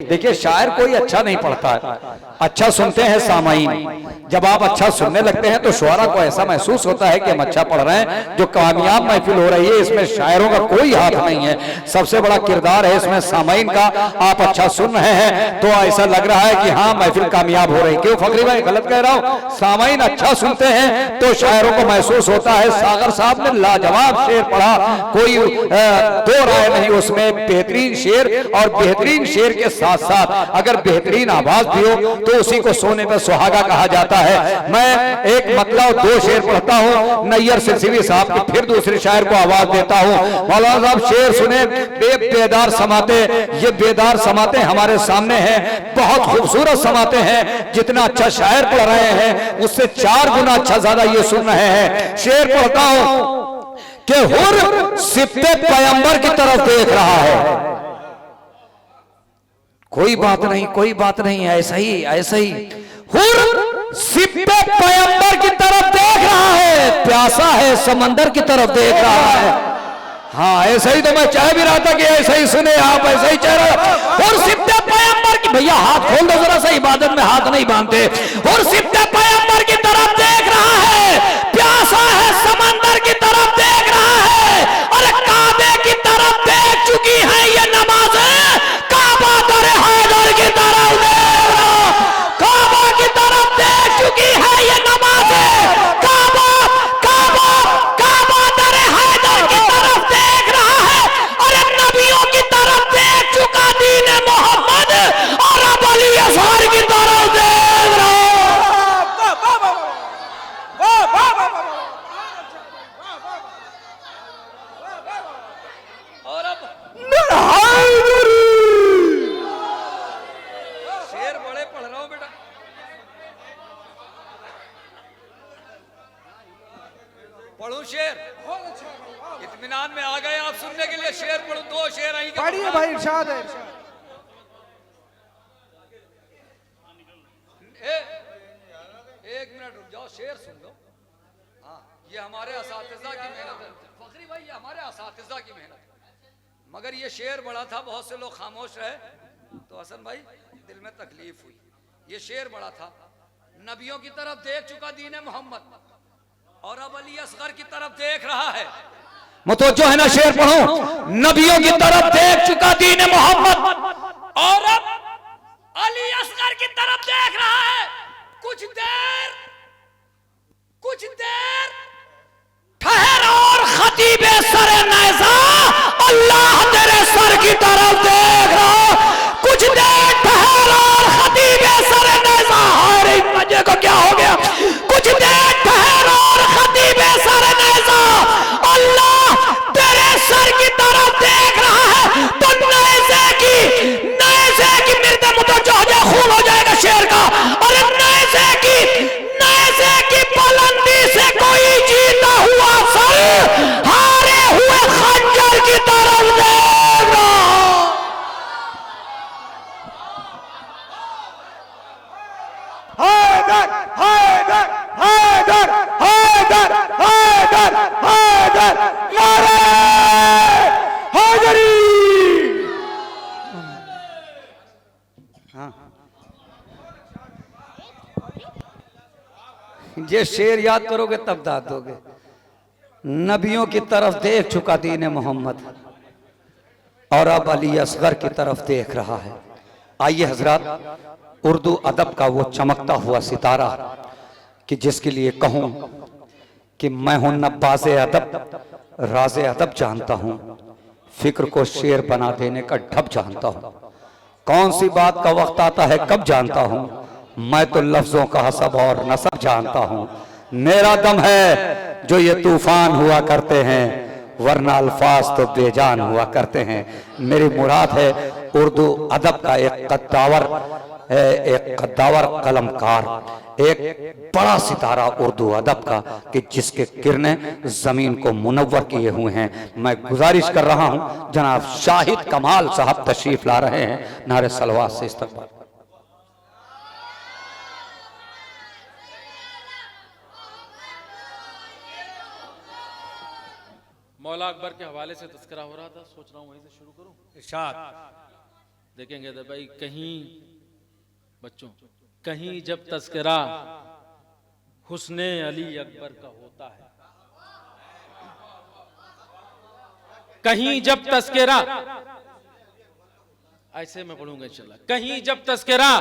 देखिए शायर कोई अच्छा नहीं पढ़ता है, अच्छा सुनते हैं सामाईन। जब आप अच्छा सुनने लगते हैं तो शुआरा को ऐसा महसूस होता है कि हम अच्छा पढ़ रहे हैं। जो कामयाब महफिल हो रही है इसमें शायरों का कोई हाथ नहीं है, सबसे बड़ा किरदार है इसमें सामाईन का। आप अच्छा सुन रहे हैं तो ऐसा लग रहा है कि हाँ महफिल कामयाब हो रही। क्यों फकरी भाई गलत कह रहा हूँ? सामाईन अच्छा सुनते हैं तो शायरों को महसूस होता है। सागर साहब ने लाजवाब शेर पढ़ा, कोई दो राय नहीं उसमें। बेहतरीन शेर और बेहतरीन शेर के साथ साथ अगर बेहतरीन आवाज भी हो तो उसी को सोने पर सुहागा कहा जाता है। मैं एक मतलब दो शेर पढ़ता हूँ नैयर सिलसिली साहब की, फिर दूसरे शायर को आवाज देता हूँ। मौलाना साहब शेर सुने, बेदार समाते। ये बेदार समाते हमारे सामने हैं, बहुत खूबसूरत समाते हैं। जितना अच्छा शायर पढ़ रहे हैं उससे 4 गुना अच्छा ज्यादा ये सुन रहे हैं। शेर पढ़ता हूँ कि हुर सिप्ते पैगंबर की तरफ देख रहा है। कोई बात नहीं, कोई बात नहीं, ऐसा ही ऐसा ही। हुर सिप्पे पैगंबर की तरफ देख रहा है, प्यासा है समंदर की तरफ देख रहा है। हाँ ऐसा ही तो मैं चाह भी रहा था कि ऐसा ही सुने आप, ऐसा ही चाह रहा। हुर सिप्पे पैगंबर की, भैया हाथ खोल दो जरा सा, इबादत में हाथ नहीं बांधते। हुर सिप्पे पैगंबर की तरफ देख रहा है, प्यासा है समंदर की तरफ देख रहा है। अरे काबे की तरफ देख चुकी है ये नमाज़ें, काबा दरे हैदर की तरफ देख रहा, काबा की तरफ देख चुकी है ये नमाज़ें, काबा काबा काबा दरे हैदर की तरफ देख रहा है। अरे नबियों की तरफ देख चुका दीन मोहम्मद, और अब अली असगर की तरफ देख रहा। और अब शेर बड़े पढ़ रहा हूं बेटा। पढ़ूं शेर? इत्मीनान में आ गए आप सुनने के लिए। शेर पढ़ूं? 2 शेर आई पढ़िए भाई, इरशाद है। एक मिनट रुक जाओ, शेर सुन लो। हाँ ये हमारे असातिज़ा की मेहनत है फखरी भाई, ये हमारे असातिज़ा की मेहनत है। मगर ये शेर बड़ा था, बहुत से लोग खामोश रहे तो हसन भाई दिल में तकलीफ हुई। ये शेर बड़ा था, नबियों की तरफ देख चुका दीन मोहम्मद, और अब अली असगर की तरफ देख रहा है। मुतवज्जो है ना? शेर पढ़ो। नबियों की तरफ देख चुका दीन मोहम्मद, और अब अली असगर की तरफ देख रहा है। कुछ देर ठहर और खतीबे सर नैज़ा, अल्लाह तेरे सर की तरफ देख रहा। कुछ देर ठहर और खतीबे सर नैज़ा, अरे मजे को क्या हो गया? कुछ देर ठहर और खतीबे सर नैज़ा, अल्लाह तेरे सर की तरफ देख रहा है। तो नैज़े की मिर्दे मुतवज्जो हो जाए, खून हो जाएगा शेर का। अरे नैज़े की बुलंदी से कोई जीता हुआ सर हारे हुए खंजर की तरफ देख रहा। हैदर हैदर हैदर हैदर हैदर हैदर, नारे हैदरी। ये शेर याद करोगे तब दाद दोगे। नबियों की तरफ देख चुका दीन मोहम्मद, और अब अली असगर की तरफ देख रहा है। आइए हजरात, उर्दू अदब का वो चमकता हुआ सितारा कि जिसके लिए कहूं कि मैं हूं नब्बाज़े अदब, राज़े अदब जानता हूं, फिक्र को शेर बना देने का ढब जानता हूं। कौन सी बात का वक्त आता है कब जानता हूं, मैं तो लफ्जों का हसब और नसब जानता हूं। मेरा दम है जो ये तूफान हुआ करते हैं, वरना अल्फाज तो बेजान हुआ करते हैं। मेरी मुराद है उर्दू अदब का एक कद्दावर कलमकार, एक बड़ा सितारा उर्दू अदब का कि जिसके किरणें जमीन को मुनव्वर किए हुए हैं। मैं गुजारिश कर रहा हूं जनाब शाहिद कमाल साहब तशरीफ ला रहे हैं, नारे सलवात से इस्तकबाल। मौला अकबर के हवाले से तज़किरा हो रहा था, सोच रहा हूँ वहीं से शुरू करूँ। इरशाद। देखेंगे तो भाई कहीं बच्चों, कहीं जब तस्करा हुस्ने अली अकबर का होता है, कहीं जब तस्करा, ऐसे मैं पढ़ूंगा इंशाल्लाह, कहीं जब तस्करा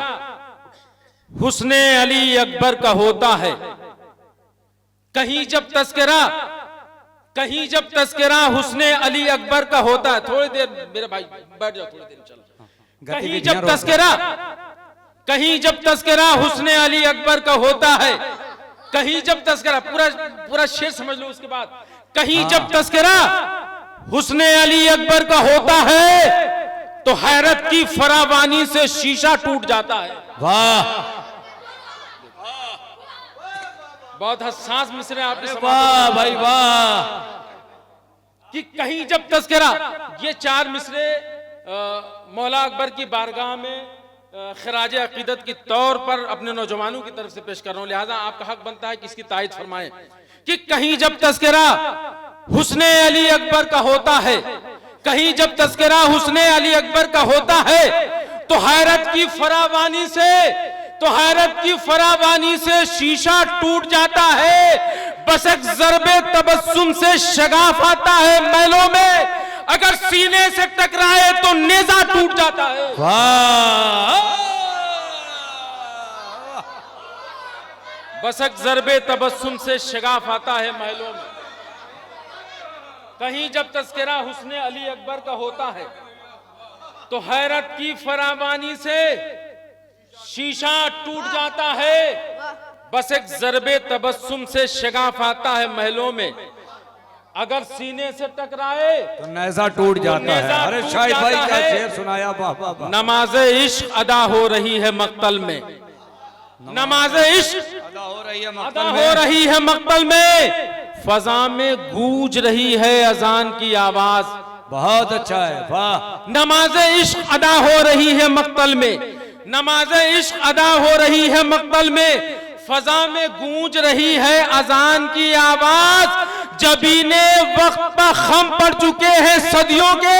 हुस्ने अली अकबर का होता है, कहीं जब तस्करा, कहीं जब तस्करा हुस्ने अली अकबर का होता है। थोड़ी देर मेरे भाई बैठ जाओ, थोड़ी देर चल। कहीं जब तस्करा, कहीं जब तस्करा हुस्ने अली अकबर का होता है, कहीं जब तस्करा, पूरा शेर समझ लो उसके बाद, कहीं जब तस्करा हुस्ने अली अकबर का होता है तो हैरत की फरावानी से शीशा टूट जाता है। वाह, बहुत हसास मिसरे आपने, वाह भाई वाह। कि कहीं जब तस्करा, ये 4 मिसरे मौला अकबर की बारगाह में खराज अकीदत के तौर पर अपने नौजवानों की तरफ से पेश कर रहा हूं, लिहाजा आपका हक बनता है कि इसकी तायद फरमाएं। कि कहीं जब तस्करा हुस्ने अली अकबर का होता है, कहीं जब तस्करा हुस्ने अली अकबर का होता है तो हैरत की फरावानी से, तो हैरत की फरावानी से शीशा टूट जाता है। बस एक ज़र्बे तबस्सुम से शगाफ आता है महलों में, अगर सीने से टकराए तो नेज़ा टूट जाता है। वाह, बस एक ज़र्बे तबस्सुम से शगाफ आता है महलों में। कहीं जब तस्करा हुस्ने अली अकबर का होता है तो हैरत की फरावानी से शीशा टूट जाता है। बस एक ज़र्बे तबस्सुम से शगाफ आता है महलों में, अगर सीने से टकराए तो नेज़ा टूट जाता है। अरे शाहिद भाई क्या शेर सुनाया, वाह वाह वाह। नमाज़े इश्क अदा हो रही है मक्तल में, नमाज़े इश्क अदा हो रही है अदा हो रही है मक्तल में, फजा में गूंज रही है अजान की आवाज। बहुत अच्छा है, वाह। नमाज़े इश्क अदा हो रही है मक्तल में, नमाज़े इश्क अदा हो रही है मक्तल में, फजा में गूंज रही है अजान की आवाज। जबीने वक्त पर खम पड़ चुके हैं सदियों के,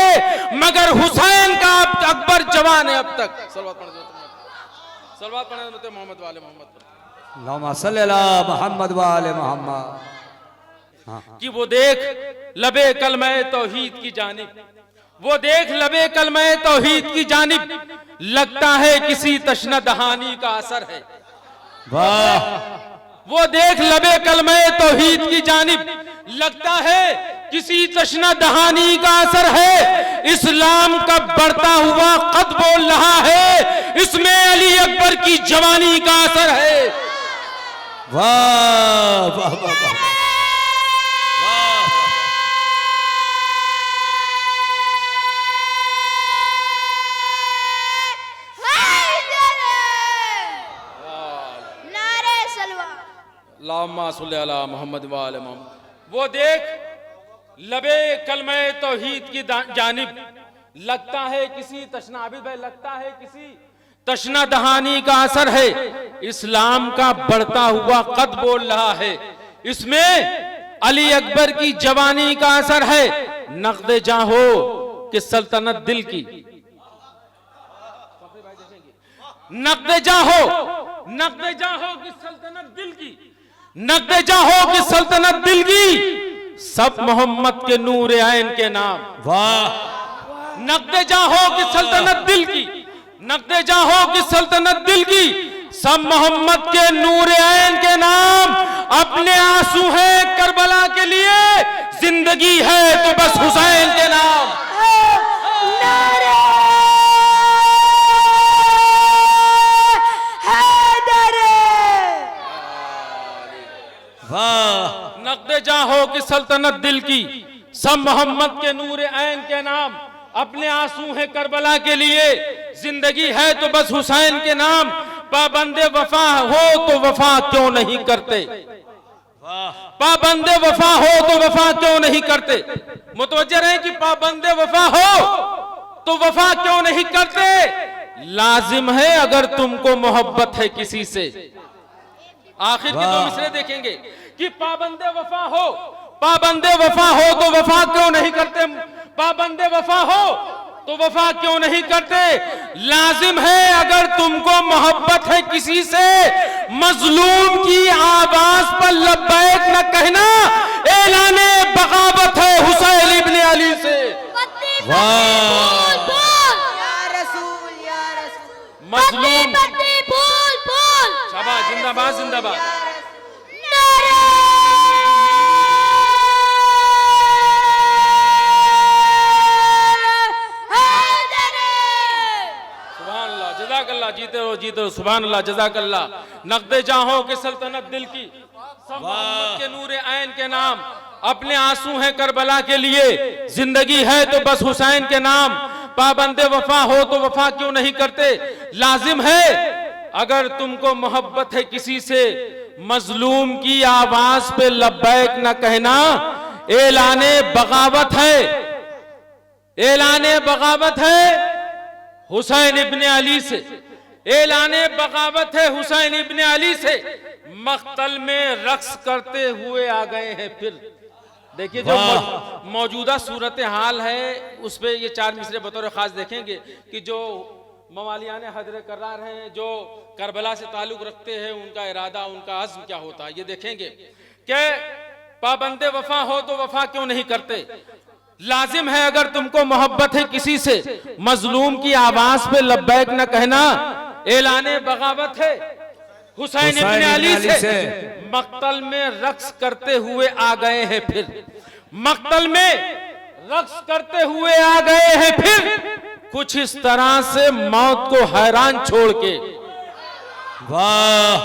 मगर हुसैन का अकबर जवान है अब तक। सलवात पढ़े मोहम्मद वाले मोहम्मद, अल्लाहुम्मा सल्ली अला मुहम्मद वाले मोहम्मद। कि वो देख लबे कलमे तौहीद की जानिब, वो देख लबे कलमे तौहीद की जानिब, लगता है किसी तशना दहानी का असर है। वाह, वो देख लबे कलमे तौहीद की जानिब, लगता है किसी तशना दहानी का असर है। इस्लाम का बढ़ता हुआ कद बोल रहा है, इसमें अली अकबर की जवानी का असर है। वाह वाह वाह वाह। अल्लाहुम्मा सल्ली अला मुहम्मद व आले मुहम्मद। वो देख लबे कलमे तौहीद की जानिब, लगता है किसी तशना, आबिद भाई, लगता है किसी तशना दहानी का असर है। इस्लाम का बढ़ता हुआ कद बोल रहा है, इसमें अली अकबर की जवानी का असर है। नक़्द जां हो कि सल्तनत दिल की, नक़्द जां हो, नक़्द जां हो कि सल्तनत दिल की, नक़्द जां हो कि सल्तनत दिल की, सब मोहम्मद के नूर ऐन के नाम। वाह, नक़्द जां हो कि सल्तनत दिल की, नक़्द जां हो कि सल्तनत दिल की, सब मोहम्मद के नूर ऐन के नाम। अपने आंसू है करबला के लिए, जिंदगी है तो बस हुसैन के नाम। नक़्द जां हो कि सल्तनत दिल की, सब मोहम्मद के नूर ऐन के नाम। अपने आंसू हैं करबला के लिए, जिंदगी है तो बस हुसैन के नाम। पाबंदे वफा हो तो वफा क्यों नहीं करते, पाबंदे वफा हो तो वफा क्यों नहीं करते। मुतवज्जह रहे कि पाबंदे वफा हो तो वफा क्यों नहीं करते। लाजिम है अगर तुमको मोहब्बत है किसी से। आखिर के 2 मिसरे देखेंगे कि पाबंदे वफा हो, पाबंदे वफा हो तो वफा क्यों नहीं करते। पाबंदे वफा हो तो वफा क्यों नहीं करते? लाजिम है अगर तुमको मोहब्बत है किसी से, मजलूम की आवाज पर लब्बैक न कहना, ऐलाने बगावत है हुसैन इब्ने अली से। मजलूम शाबाश, जिंदाबाद जिंदाबाद। जज़ाकल्लाह, जीते रहो सुभान अल्लाह, जज़ाकल्लाह। नक़्दे जाहों की सल्तनत दिल की, सब मोहम्मद के नूर ऐन के नाम, अपने आंसू हैं करबला के लिए, जिंदगी है तो बस हुसैन के नाम, पाबंदे वफा हो तो वफा क्यों नहीं करते? लाजिम है अगर तुमको मोहब्बत है किसी से, मजलूम की आवाज पे लब्बैक न कहना, ऐलाने बगावत है, ऐलाने बगावत है हुसैन इब्ने अली से, ऐलाने बगावत है हुसैन इब्ने अली से। मख्तल में रक्स करते हुए आ गए हैं फिर। देखिए जो मौजूदा सूरत हाल है उस पे ये 4 मिसरे बतौर खास देखेंगे कि जो मवालियान हजर करार हैं, जो करबला से ताल्लुक रखते हैं, उनका इरादा, उनका अज़्म क्या होता है, ये देखेंगे कि पाबंदे वफा हो तो वफा क्यों नहीं करते? लाजिम है अगर तुमको मोहब्बत है किसी से, मजलूम की आवाज पे लब्बैक न कहना, ऐलाने बगावत है हुसैन इब्ने अली से। मक्तल में रक्स करते हुए आ गए हैं फिर, मक्तल में रक्स करते हुए आ गए हैं फिर, कुछ इस तरह से मौत को हैरान छोड़ के। वाह!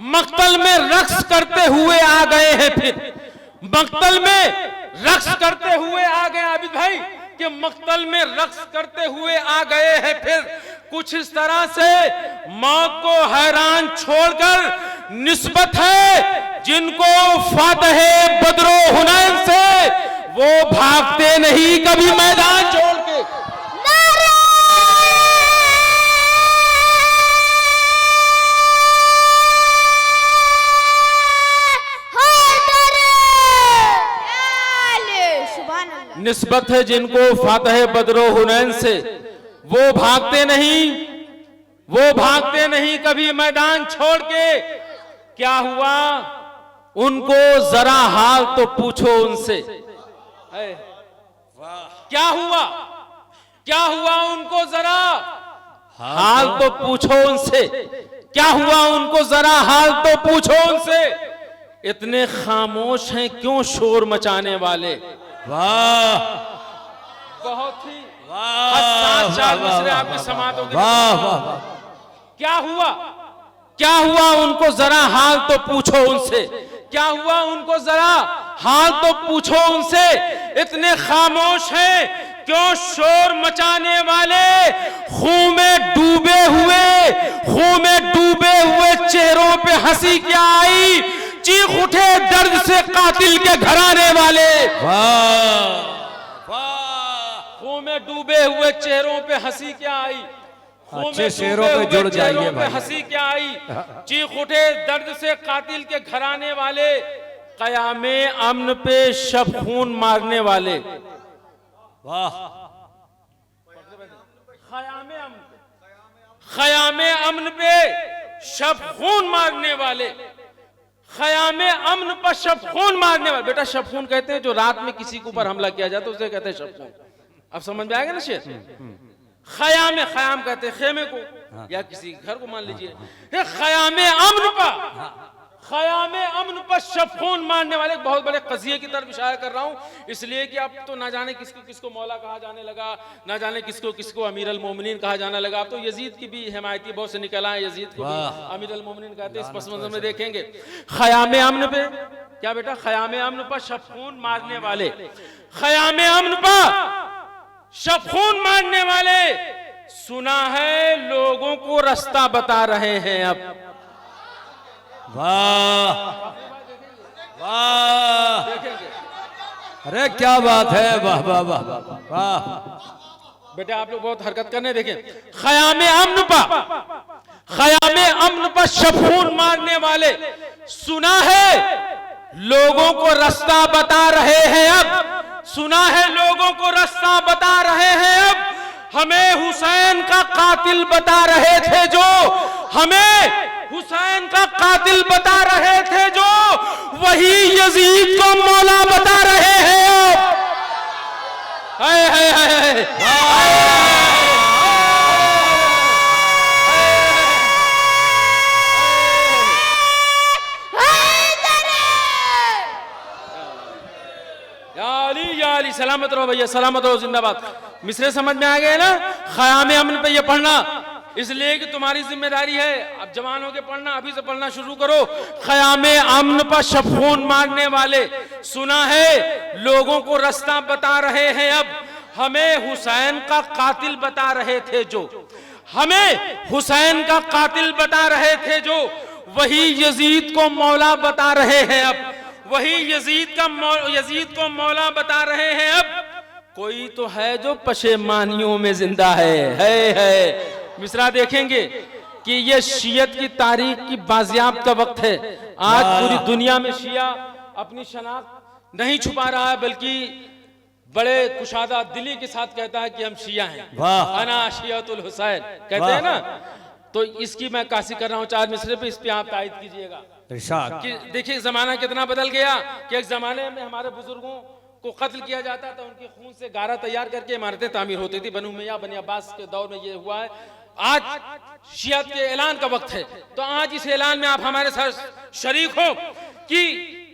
मक्तल में रक्स करते हुए आ गए हैं फिर, मक्तल में रक्स करते हुए आ गए आबिद भाई कि मक्तल में रक्स करते हुए आ गए हैं फिर, कुछ इस तरह से मौत को हैरान छोड़कर निस्बत है जिनको फातहे बदरो हुनैन से, वो भागते नहीं कभी मैदान छोड़ के। निस्बत है जिनको फातह बदरो हुनैन से, वो भागते नहीं, वो भागते नहीं कभी मैदान छोड़ के। क्या हुआ उनको जरा हाल तो पूछो उनसे, क्या हुआ, क्या हुआ उनको जरा हाल तो पूछो उनसे, क्या हुआ उनको जरा हाल तो पूछो उनसे। इतने खामोश हैं क्यों शोर मचाने वाले? वाह! बहुत ही हसास 4 मिसरे आपकी समातों के। क्या हुआ, क्या हुआ उनको जरा हाल तो पूछो उनसे, क्या हुआ उनको जरा हाल तो पूछो उनसे। इतने खामोश हैं क्यों शोर मचाने वाले? खून में डूबे हुए, खून में डूबे हुए चेहरों पे हंसी क्या आई? चीख उठे दर्द से कातिल के घराने वाले। वाह! खून में डूबे हुए चेहरों पे हंसी क्या आई? अच्छे शेरों पे जुड़ जाइए भाई। हंसी क्या आई? चीख उठे दर्द से कातिल के घराने वाले, क़यामे अमन पे शब खून मारने वाले। वाह! क़यामे अमन, क़यामे अमन पे शब खून मारने वाले, ख़यामे अमन पर शब खून मारने वाले। बेटा शब खून कहते हैं जो रात में किसी के ऊपर हमला किया जाता है उसे कहते हैं शब खून। अब समझ में आएगा ना शेर? ख़याम, ख़याम कहते हैं खेमे को या किसी घर को, मान लीजिए ख़यामे अमन पर, ख़यामे अमन पर शब खून मारने वाले। बहुत बड़े कज़िये की तरफ इशारा कर रहा हूँ इसलिए कि अब तो ना जाने किसको किसको मौला कहा जाने लगा, ना जाने किसको किसको अमीर अल मोमिनीन कहा जाने लगा। अब तो यजीद की भी हिमायती बहुत से निकल आए, यजीद को भी अमीर अल मोमिनीन कहते हैं। इस पस मंज़र में देखेंगे ख़यामे अमन पे क्या बेटा, ख़यामे अमन पर शब खून मारने वाले, ख़यामे अमन पर शब खून मारने वाले। सुना है लोगों को रास्ता बता रहे हैं अब। वाह वाह! अरे क्या बात है, वाह वाह वाह वाह! बेटे आप लोग बहुत हरकत करने देखें। ख़यामे अमन पर, ख़यामे अमन पर शब खून मारने वाले। सुना है लोगों को रास्ता बता रहे हैं अब, सुना है लोगों को रास्ता बता रहे हैं अब, हमें हुसैन का कातिल बता रहे थे जो, हमें हुसैन का कातिल बता रहे थे जो, वही यजीद को मौला बता रहे हैं अब। हाय हाय हाय सलामत रहो भैया, सलामत रहो, जिंदाबाद। मिसरे समझ में आ गए ना? ख़याम अमन पे ये पढ़ना इसलिए कि तुम्हारी जिम्मेदारी है। अब जवान होके पढ़ना, अभी से पढ़ना शुरू करो। ख़याम अमन पर शफून मारने वाले, सुना है लोगों को रास्ता बता रहे हैं अब, हमें हुसैन का कातिल बता रहे थे जो, हमें हुसैन का कातिल बता रहे थे जो, वही यजीद को मौला बता रहे हैं अब, वही यजीद को मौला बता रहे हैं अब। कोई तो है जो पशेमानियों में जिंदा है। मिसरा देखेंगे कि ये शियत की तारीख की बाजियाब्ता वक्त है। आज पूरी दुनिया में शिया अपनी शनाख्त नहीं छुपा रहा है, बल्कि बड़े कुशादा दिली के साथ कहता है कि हम शिया हैं, अना शियतुल हुसैन कहते हैं ना। तो इसकी मैं काशी कर रहा हूँ 4 मिसरे पे, इस पे आप तायद कीजिएगा कि देखिए जमाना कितना बदल गया कि एक जमाने में हमारे बुजुर्गों को कत्ल किया जाता था, उनके खून से गारा तैयार करके इमारतें तामीर होती थी। बनु उमय्या बनी अब्बास के दौर में ये हुआ है। आज शियत के ऐलान का वक्त है, तो आज इस ऐलान में आप हमारे साथ शरीक हो कि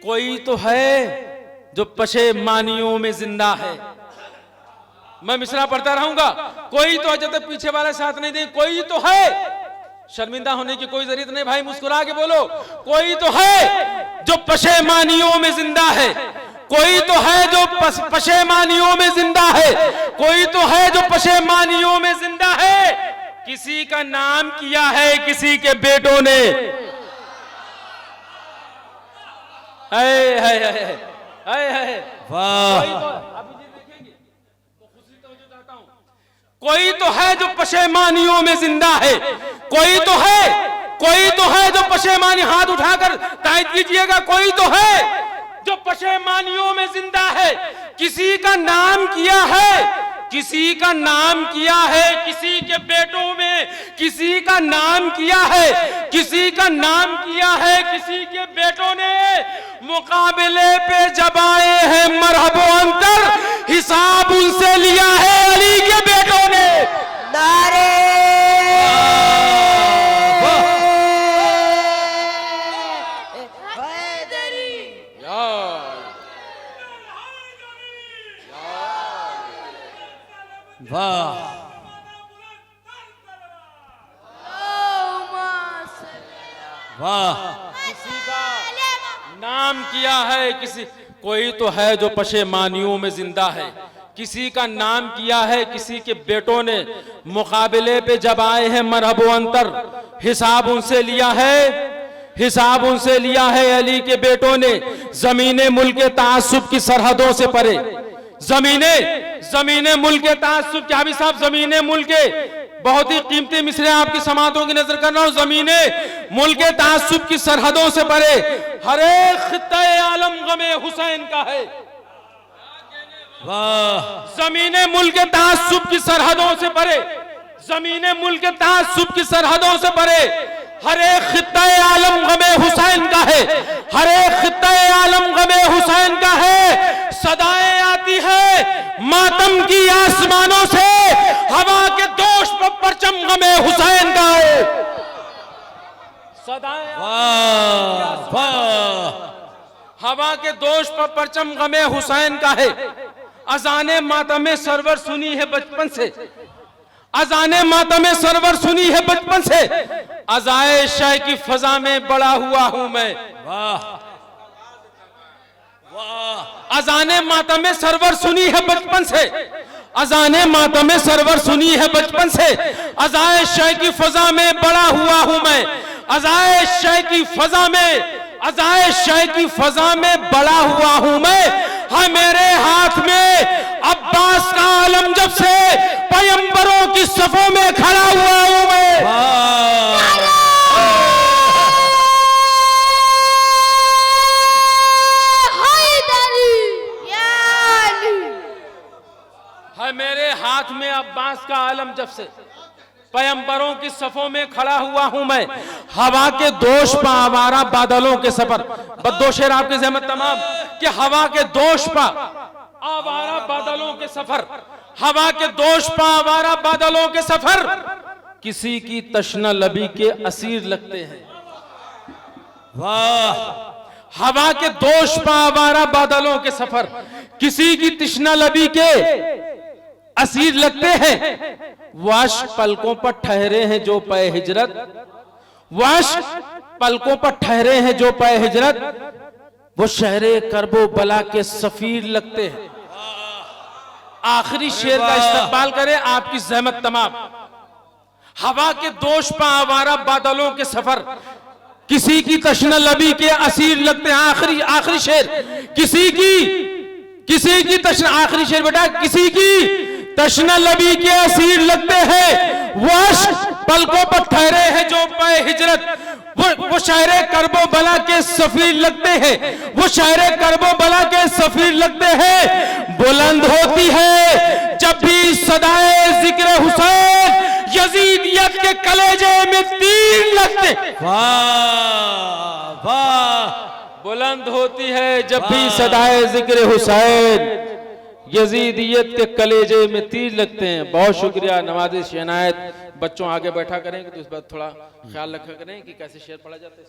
कोई तो है जो पशेमानियों में जिंदा है। मैं मिसरा पढ़ता रहूंगा, कोई तो जब तक पीछे वाला साथ नहीं दे, कोई तो है, शर्मिंदा होने की कोई जरूरत नहीं भाई, मुस्कुरा के बोलो, कोई तो है जो पशेमानियों में जिंदा है, कोई तो है जो पशेमानियों में जिंदा है, कोई तो है जो पशेमानियों में जिंदा है। किसी का नाम किया है किसी के बेटों ने, कोई तो है जो पशेमानियों में जिंदा है, कोई तो है जो पशेमानी, हाथ उठाकर तायद कीजिएगा, कोई तो है जो पशेमानियों में जिंदा है। किसी का नाम किया है, किसी का नाम किया है किसी के बेटों में, किसी का नाम किया है, किसी का नाम किया है किसी के बेटों ने। मुकाबले पे जब आए हैं मरहबो अंतर, हिसाब उनसे लिया है अली के बेटों ने। नारे वाह, वाह, किसी का नाम किया है किसी, कोई तो है जो पशेमानियों में जिंदा है, किसी का नाम किया है किसी के बेटों ने। मुकाबले पे जब आए हैं मरहबो अंतर, हिसाब उनसे लिया है, हिसाब उनसे लिया है अली के बेटों ने। जमीने मुल्क के तासुब की सरहदों से परे, जमीने मुल्क के तासुब क्या भी साहब, जमीने मुल्क के बहुत ही कीमती मिसरे आपकी समातों की नजर कर रहा हूं। जमीने मुल्क के तासुब की सरहदों से परे, हर एक खित्ता आलम गमे हुसैन का है। जमीने मुल्क के तासुब की सरहदों से परे, जमीने मुल्क के तासुब की सरहदों से परे, हर एक खित्ता आलम गमे हुसैन का है, हर एक खित्ता आलम गमे हुसैन का है। सदाएं आती है मातम की आसमानों से, हवा के दोष पर परचम गमे हुसैन का है। सदाएं हवा के दोष पर परचम गमे हुसैन का है। अजाने मातम सरवर सुनी है बचपन से, अजाने मातम सरवर सुनी है बचपन से, अजाए शाह की फजा में बड़ा हुआ हूं मैं। वाह, अजाने मातम सरवर सुनी है बचपन से, अजाने मातम सरवर सुनी है बचपन से, अजाए शाह की फजा में बड़ा हुआ हूं मैं। अजाए शाह की फजा में, अजाए शाह की फजा में बड़ा हुआ हूं मैं। हाँ मेरे हाथ में अब्बास का आलम जब से पैगंबरों की सफों में खड़ा हुआ हूं मैं। इतिहास का आलम जब से पैगंबरों की सफों में खड़ा हुआ हूं मैं, हवा के दोष पा आवारा बादलों के सफर। बस दो शेर आपकी ज़हमत तमाम कि हवा के दोष पा आवारा बादलों के सफर, हवा के दोष पा आवारा बादलों के सफर, किसी की तश्ना लबी के असीर लगते हैं। वाह, हवा के दोष पा आवारा बादलों के सफर, किसी की तश्ना लबी के असीर लगते हैं। वाश पलकों पर ठहरे हैं जो पे हिजरत, वाश पलकों पर ठहरे हैं जो पे हिजरत, वो शहरे करबो बला के सफीर लगते हैं। आखिरी शेर का इस्तेमाल करें आपकी ज़हमत तमाम। हवा के दोष पर आवारा बादलों के सफर, किसी की तश्ना लबी के असीर लगते हैं। आखिरी शेर, किसी की तश्ना, आखिरी शेर बेटा, किसी की तश्ना लबी के असीर लगते हैं। वाश पलकों पर ठहरे हैं जो पे हिजरत, वो शायरे करबो बला के सफीर लगते हैं, वो शायरे करबो बला के सफीर लगते हैं। बुलंद होती है जब भी सदाए जिक्र हुसैन, यजीदियत के कलेजे में तीर लगते। वाह वाह, बुलंद होती है जब भी सदाए जिक्र हुसैन, यजीदियत के कलेजे में तीर लगते हैं। बहुत शुक्रिया नवाज़िश शहनायत। बच्चों आगे बैठा करें तो इस बात थोड़ा ख्याल रखा करें कि कैसे शेर पढ़ा जाता है।